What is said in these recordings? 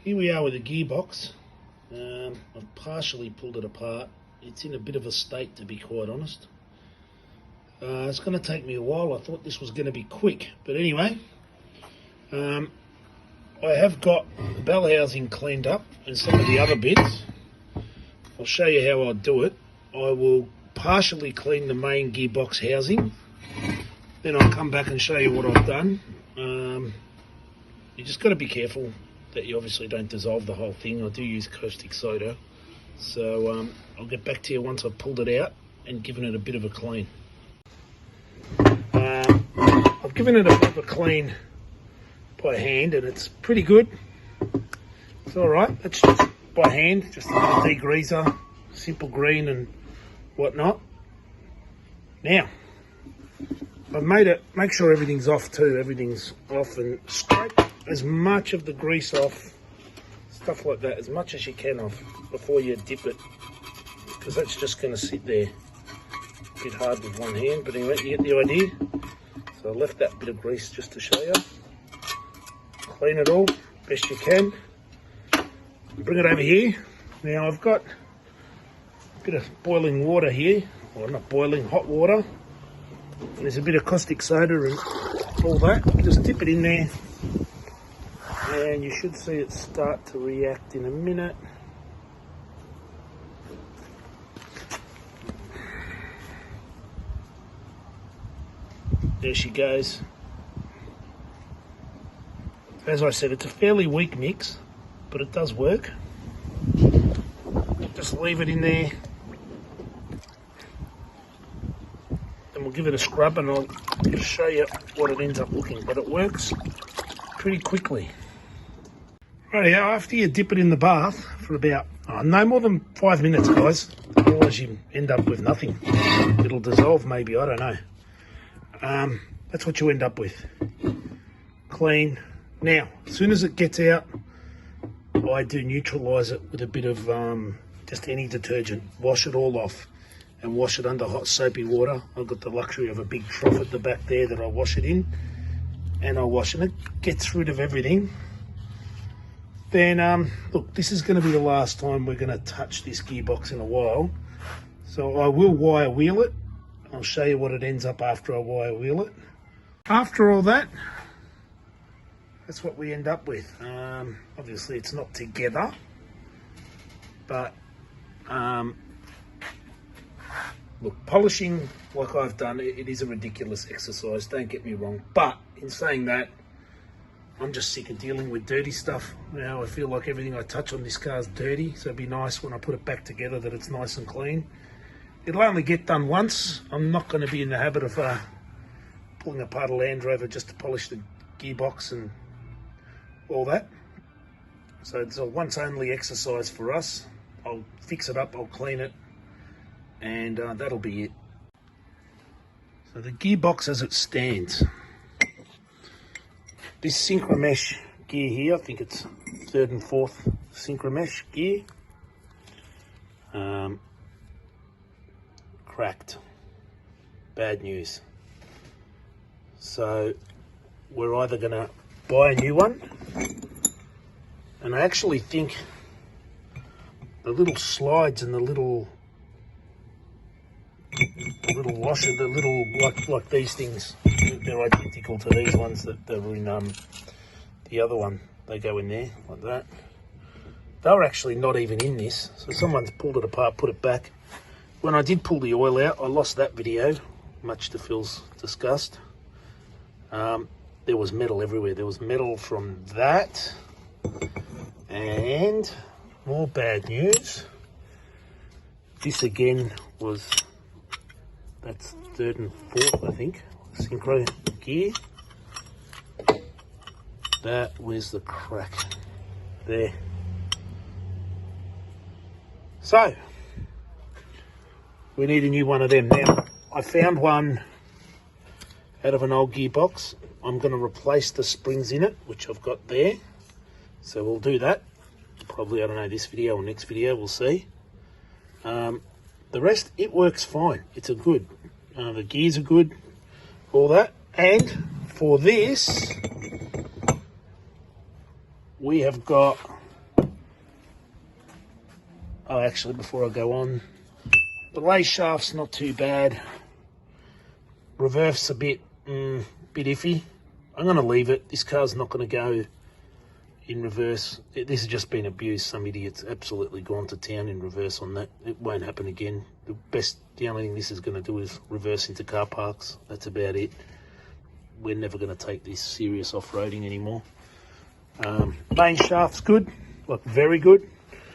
here we are with the gearbox. I've partially pulled it apart. It's in a bit of a state, to be quite honest. It's going to take me a while. I thought this was going to be quick, but anyway, I have got the bell housing cleaned up and some of the other bits. I'll show you how I'll do it. I will partially clean the main gearbox housing, then I'll come back and show you what I've done. You just got to be careful that you obviously don't dissolve the whole thing. I do use caustic soda, so I'll get back to you once I've pulled it out and given it a bit of a clean. I've given it a bit of a clean by hand and it's pretty good. It's alright, it's just by hand, just a bit of degreaser, simple green and whatnot. Now, I've made it, make sure everything's off too, everything's off, and scrape as much of the grease off, stuff like that, as much as you can off before you dip it, because that's just going to sit there. A bit hard with one hand, but anyway, you get the idea. So I left that bit of grease just to show you. Clean it all best you can. Bring it over here. Now I've got a bit of boiling water here, or not boiling, hot water. And there's a bit of caustic soda and all that. Just dip it in there, and you should see it start to react in a minute. There she goes. As I said, it's a fairly weak mix, but it does work. Just leave it in there, and we'll give it a scrub, and I'll just show you what it ends up looking, but it works pretty quickly. Rightio, after you dip it in the bath for about, no more than 5 minutes, guys, otherwise you end up with nothing. It'll dissolve maybe, I don't know. That's what you end up with. Clean. Now, as soon as it gets out, I do neutralise it with a bit of just any detergent. Wash it all off and wash it under hot soapy water. I've got the luxury of a big trough at the back there that I wash it in, and I wash it. It gets rid of everything. Then, look, this is going to be the last time we're going to touch this gearbox in a while. So I will wire wheel it. I'll show you what it ends up after I wire wheel it. After all that, that's what we end up with. Obviously it's not together, but look, polishing like I've done, it is a ridiculous exercise, don't get me wrong. But in saying that, I'm just sick of dealing with dirty stuff. Now I feel like everything I touch on this car is dirty, so it'd be nice when I put it back together that it's nice and clean. It'll only get done once. I'm not going to be in the habit of pulling apart a Land Rover just to polish the gearbox and all that. So it's a once only exercise for us. I'll fix it up, I'll clean it, and that'll be it. So the gearbox as it stands. This synchromesh gear here, I think it's 3rd and 4th synchromesh gear. Cracked. Bad news. So we're either going to buy a new one, and I actually think the little slides and the little washer, the little like these things, they're identical to these ones that were in the other one. They go in there like that. They were actually not even in this, so someone's pulled it apart, put it back. When I did pull the oil out, I lost that video, much to Phil's disgust. There was metal everywhere. There was metal from that, and more bad news. This again was, that's 3rd and 4th, I think, synchro gear. That was the crack there. So we need a new one of them. Now, I found one out of an old gearbox. I'm going to replace the springs in it, which I've got there. So we'll do that. Probably, I don't know, this video or next video, we'll see. The rest, it works fine. It's a good. The gears are good, all that. And for this, we have got Oh, actually, before I go on, the lay shaft's not too bad. Reverse a bit iffy. I'm going to leave it. This car's not going to go in reverse. This has just been abused. Some idiot's absolutely gone to town in reverse on that. It won't happen again. The only thing this is going to do is reverse into car parks. That's about it. We're never going to take this serious off-roading anymore. Main shaft's good, like very good.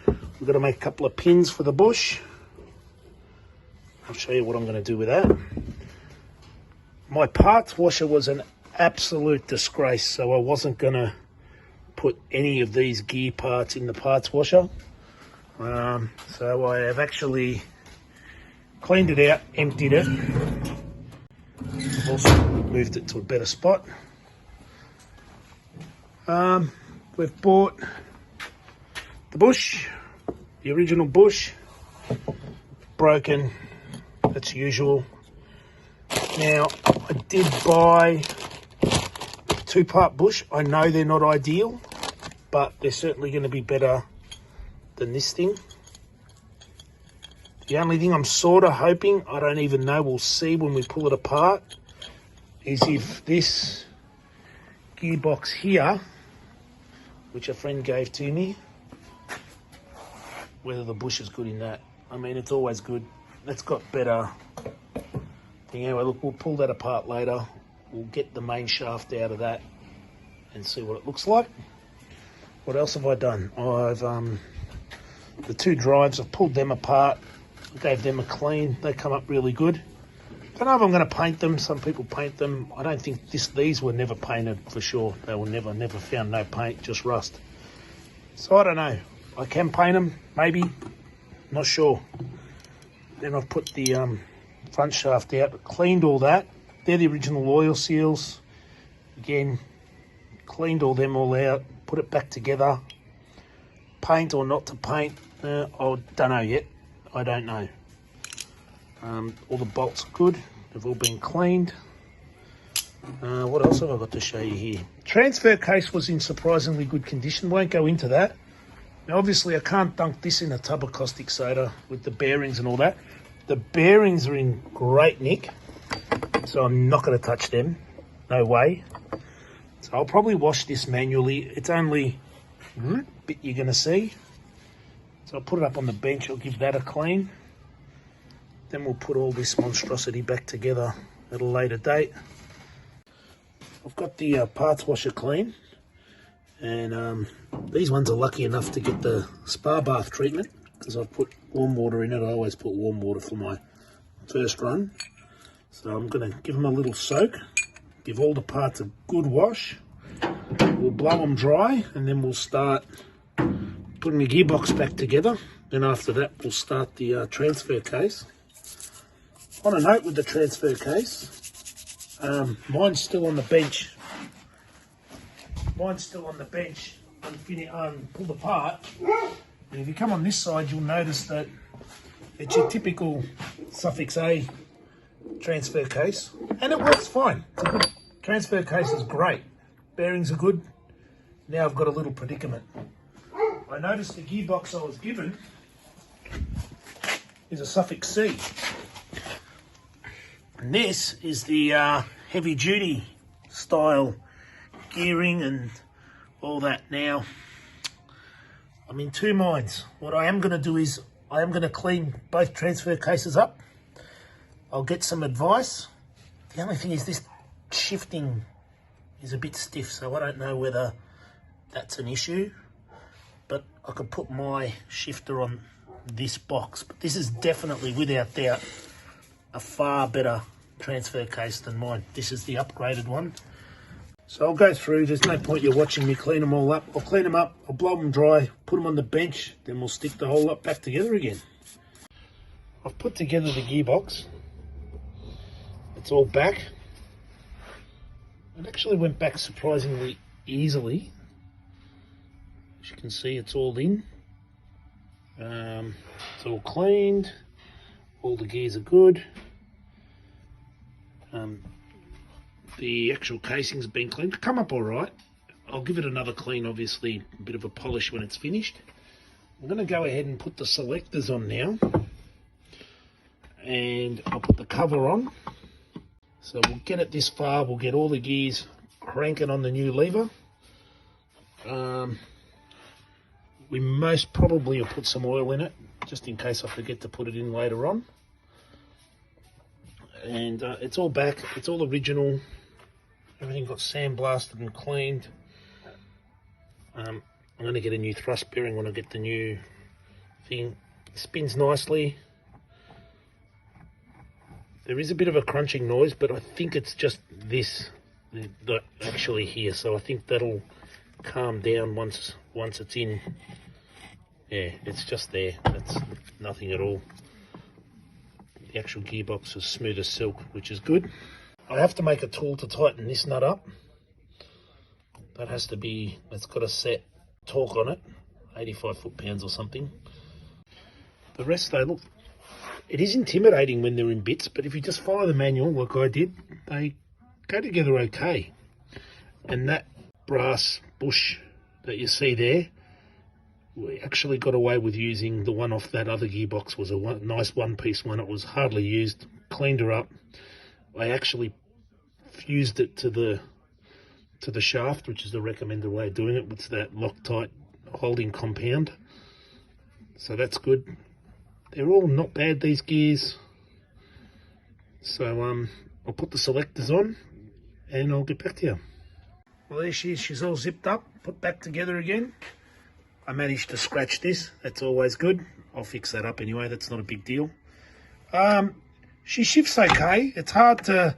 We've got to make a couple of pins for the bush. I'll show you what I'm going to do with that. My parts washer was an absolute disgrace, so I wasn't going to put any of these gear parts in the parts washer. So I have actually cleaned it out, emptied it. Also moved it to a better spot. We've bought the bush, the original bush, broken, that's usual. Now, I did buy a 2-part bush. I know they're not ideal, but they're certainly going to be better than this thing. The only thing I'm sort of hoping, I don't even know, we'll see when we pull it apart, is if this gearbox here, which a friend gave to me, whether the bush is good in that. I mean, it's always good. That's got better. Anyway, look, we'll pull that apart later. We'll get the main shaft out of that and see what it looks like. What else have I done? I've the 2 drives, I've pulled them apart, gave them a clean. They come up really good. Don't know if I'm going to paint them. Some people paint them. I don't think these were never painted for sure. They were never found no paint, just rust. So I don't know. I can paint them, maybe. Not sure. Then I've put the front shaft out, cleaned all that. They're the original oil seals. Again, cleaned all them all out, put it back together. Paint or not to paint, I don't know yet. I don't know. All the bolts are good. They've all been cleaned. What else have I got to show you here? Transfer case was in surprisingly good condition. Won't go into that. Now, obviously, I can't dunk this in a tub of caustic soda with the bearings and all that. The bearings are in great nick, so I'm not going to touch them. No way. So I'll probably wash this manually. It's only a bit you're going to see. So I'll put it up on the bench. I'll give that a clean. Then we'll put all this monstrosity back together at a later date. I've got the parts washer clean. And these ones are lucky enough to get the spa bath treatment because I've put warm water in it. I always put warm water for my first run. So I'm going to give them a little soak, give all the parts a good wash. We'll blow them dry and then we'll start putting the gearbox back together. Then after that we'll start the transfer case. On a note with the transfer case, mine's still on the bench. Mine's still on the bench, pulled apart. And if you come on this side, you'll notice that it's your typical suffix A transfer case, and it works fine. It's a good transfer case, is great. Bearings are good. Now I've got a little predicament. I noticed the gearbox I was given is a suffix C, and this is the heavy duty style gearing and all that. Now, I'm in 2 minds. What I am going to do is I am going to clean both transfer cases up. I'll get some advice. The only thing is this shifting is a bit stiff, so I don't know whether that's an issue, but I could put my shifter on this box. But this is definitely, without doubt, a far better transfer case than mine. This is the upgraded one. So I'll go through, there's no point you watching me clean them all up. I'll clean them up, I'll blow them dry, put them on the bench, then we'll stick the whole lot back together again. I've put together the gearbox. It's all back. It actually went back surprisingly easily. As you can see, it's all in. It's all cleaned. All the gears are good. The actual casing's been cleaned. Come up all right. I'll give it another clean, obviously, a bit of a polish when it's finished. I'm going to go ahead and put the selectors on now, and I'll put the cover on. So we'll get it this far, we'll get all the gears cranking on the new lever. We most probably will put some oil in it, just in case I forget to put it in later on. And it's all back, it's all original. Everything got sandblasted and cleaned. I'm going to get a new thrust bearing when I get the new thing. It spins nicely. There is a bit of a crunching noise, but I think it's just this that actually here. So I think that'll calm down once it's in. Yeah, it's just there. That's nothing at all. The actual gearbox is smooth as silk, which is good. I have to make a tool to tighten this nut up. That has to be, it's got a set torque on it, 85 foot-pounds or something. The rest, though, look, it is intimidating when they're in bits, but if you just follow the manual like I did, they go together okay. And that brass bush that you see there, we actually got away with using the one off that other gearbox. Was a nice one-piece one. It was hardly used, cleaned her up. I actually fused it to the shaft, which is the recommended way of doing it, with that Loctite holding compound. So that's good. They're all not bad, these gears. So I'll put the selectors on and I'll get back to you. Well, there she is. She's all zipped up, put back together again. I managed to scratch this. That's always good. I'll fix that up anyway. That's not a big deal. She shifts okay. It's hard to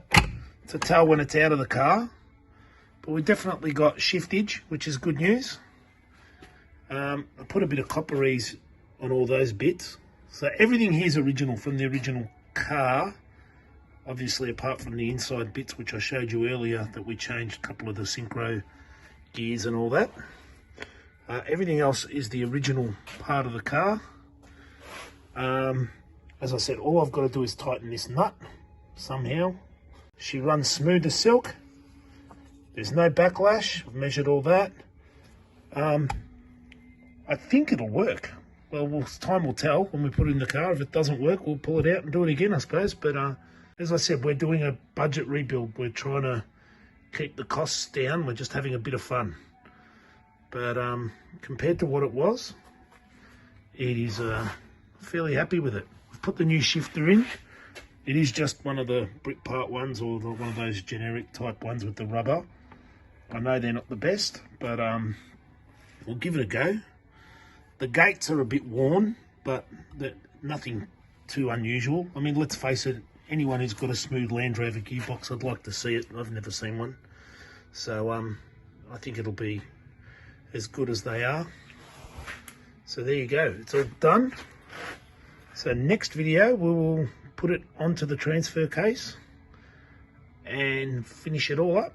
tell when it's out of the car, but we definitely got shiftage, which is good news. I put a bit of copperies on all those bits. So everything here is original from the original car. Obviously, apart from the inside bits, which I showed you earlier, that we changed a couple of the synchro gears and all that. Everything else is the original part of the car. As I said, all I've got to do is tighten this nut somehow. She runs smooth as silk. There's no backlash. I've measured all that. I think it'll work. Well, time will tell when we put it in the car. If it doesn't work, we'll pull it out and do it again, I suppose. But as I said, we're doing a budget rebuild. We're trying to keep the costs down. We're just having a bit of fun. But compared to what it was, it is fairly happy with it. We've put the new shifter in. It is just one of the brick part ones, or one of those generic type ones with the rubber. I know they're not the best, but we'll give it a go. The gates are a bit worn, but nothing too unusual. I mean, let's face it, anyone who's got a smooth Land Rover gearbox, I'd like to see it. I've never seen one. So I think it'll be as good as they are. So there you go, it's all done. So next video we will put it onto the transfer case and finish it all up.